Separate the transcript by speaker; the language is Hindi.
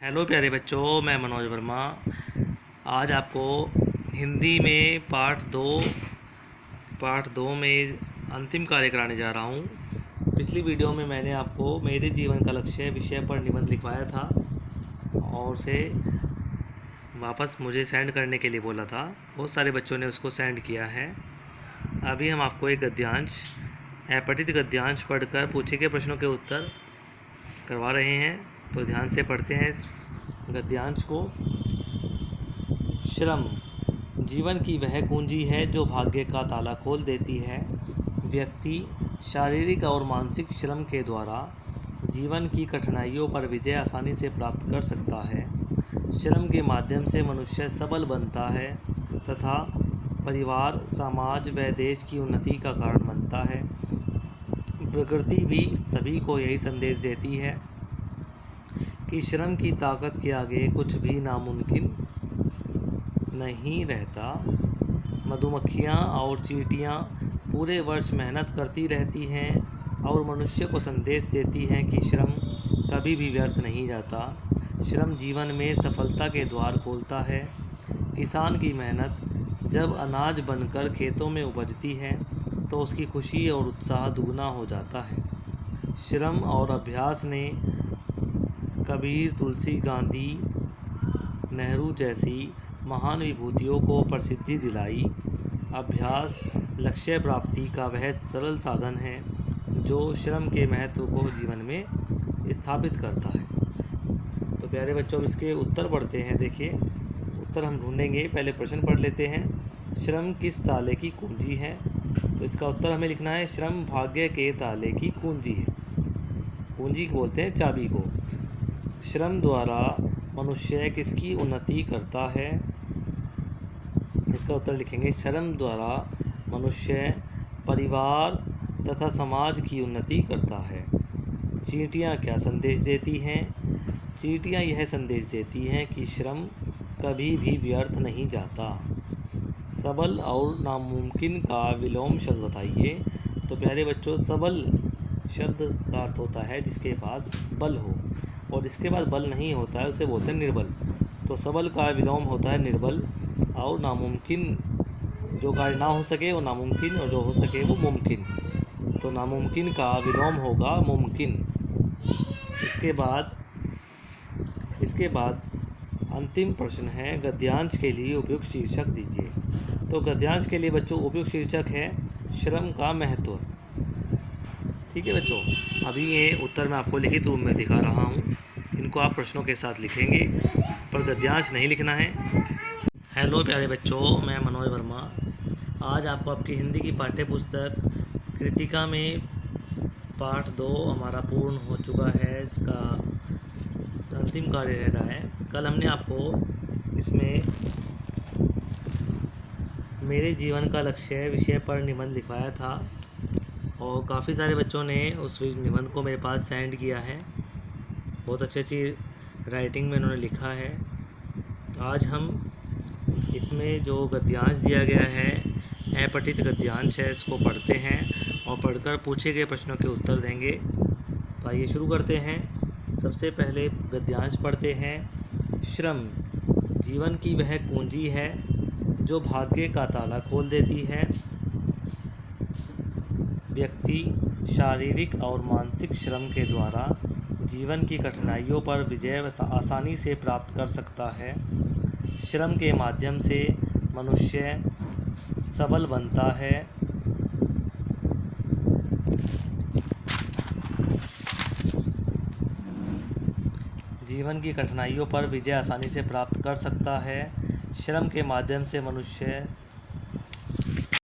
Speaker 1: हेलो प्यारे बच्चों, मैं मनोज वर्मा। आज आपको हिंदी में पार्ट दो में अंतिम कार्य कराने जा रहा हूँ। पिछली वीडियो में मैंने आपको मेरे जीवन का लक्ष्य विषय पर निबंध लिखवाया था और उसे वापस मुझे सेंड करने के लिए बोला था। बहुत सारे बच्चों ने उसको सेंड किया है। अभी हम आपको एक गद्यांश, अपठित गद्यांश पढ़कर पूछे गए प्रश्नों के उत्तर करवा रहे हैं। तो ध्यान से पढ़ते हैं इस गद्यांश को। श्रम जीवन की वह कुंजी है जो भाग्य का ताला खोल देती है। व्यक्ति शारीरिक और मानसिक श्रम के द्वारा जीवन की कठिनाइयों पर विजय आसानी से प्राप्त कर सकता है। श्रम के माध्यम से मनुष्य सबल बनता है तथा परिवार, समाज व देश की उन्नति का कारण बनता है। प्रकृति भी सभी को यही संदेश देती है कि श्रम की ताकत के आगे कुछ भी नामुमकिन नहीं रहता। मधुमक्खियाँ और चींटियाँ पूरे वर्ष मेहनत करती रहती हैं और मनुष्य को संदेश देती हैं कि श्रम कभी भी व्यर्थ नहीं जाता। श्रम जीवन में सफलता के द्वार खोलता है। किसान की मेहनत जब अनाज बनकर खेतों में उपजती है तो उसकी खुशी और उत्साह दुगना हो जाता है। श्रम और अभ्यास ने कबीर, तुलसी, गांधी, नेहरू जैसी महान विभूतियों को प्रसिद्धि दिलाई। अभ्यास लक्ष्य प्राप्ति का वह सरल साधन है जो श्रम के महत्व को जीवन में स्थापित करता है। तो प्यारे बच्चों, इसके उत्तर पढ़ते हैं। देखिए, उत्तर हम ढूंढेंगे। पहले प्रश्न पढ़ लेते हैं। श्रम किस ताले की कुंजी है? तो इसका उत्तर हमें लिखना है, श्रम भाग्य के ताले की कुंजी है। कुंजी बोलते हैं चाबी को। श्रम द्वारा मनुष्य किसकी उन्नति करता है? इसका उत्तर लिखेंगे, श्रम द्वारा मनुष्य परिवार तथा समाज की उन्नति करता है। चींटियाँ क्या संदेश देती हैं? चींटियाँ यह संदेश देती हैं कि श्रम कभी भी व्यर्थ नहीं जाता। सबल और नामुमकिन का विलोम शब्द बताइए। तो प्यारे बच्चों, सबल शब्द का अर्थ होता है जिसके पास बल हो, और जिसके पास बल नहीं होता है उसे बोलते हैं निर्बल। तो सबल का विलोम होता है निर्बल, और नामुमकिन, जो कार्य ना हो सके वो नामुमकिन, और जो हो सके वो मुमकिन। तो नामुमकिन का विलोम होगा मुमकिन। इसके बाद अंतिम प्रश्न है, गद्यांश के लिए उपयुक्त शीर्षक दीजिए। तो गद्यांश के लिए बच्चों उपयुक्त शीर्षक है श्रम का महत्व। ठीक है बच्चों, अभी ये उत्तर मैं आपको लिखित रूप में दिखा रहा हूँ। इनको आप प्रश्नों के साथ लिखेंगे, पर गद्यांश नहीं लिखना है। हेलो प्यारे बच्चों, मैं मनोज वर्मा। आज आपको आपकी हिंदी की पाठ्य पुस्तक कृतिका में पाठ 2 हमारा पूर्ण हो चुका है। इसका अंतिम कार्य रह रहा है। कल हमने आपको इसमें मेरे जीवन का लक्ष्य विषय पर निबंध लिखवाया था और काफ़ी सारे बच्चों ने उस निबंध को मेरे पास सेंड किया है। बहुत अच्छी राइटिंग में उन्होंने लिखा है। आज हम इसमें जो गद्यांश दिया गया है, अपठित गद्यांश है, इसको पढ़ते हैं और पढ़कर पूछे गए प्रश्नों के उत्तर देंगे। तो आइए शुरू करते हैं। सबसे पहले गद्यांश पढ़ते हैं। श्रम जीवन की वह कुंजी है जो भाग्य का ताला खोल देती है। व्यक्ति शारीरिक और मानसिक श्रम के द्वारा जीवन की कठिनाइयों पर विजय आसानी से प्राप्त कर सकता है। श्रम के माध्यम से मनुष्य सबल बनता है। जीवन की कठिनाइयों पर विजय आसानी से प्राप्त कर सकता है। श्रम के माध्यम से मनुष्य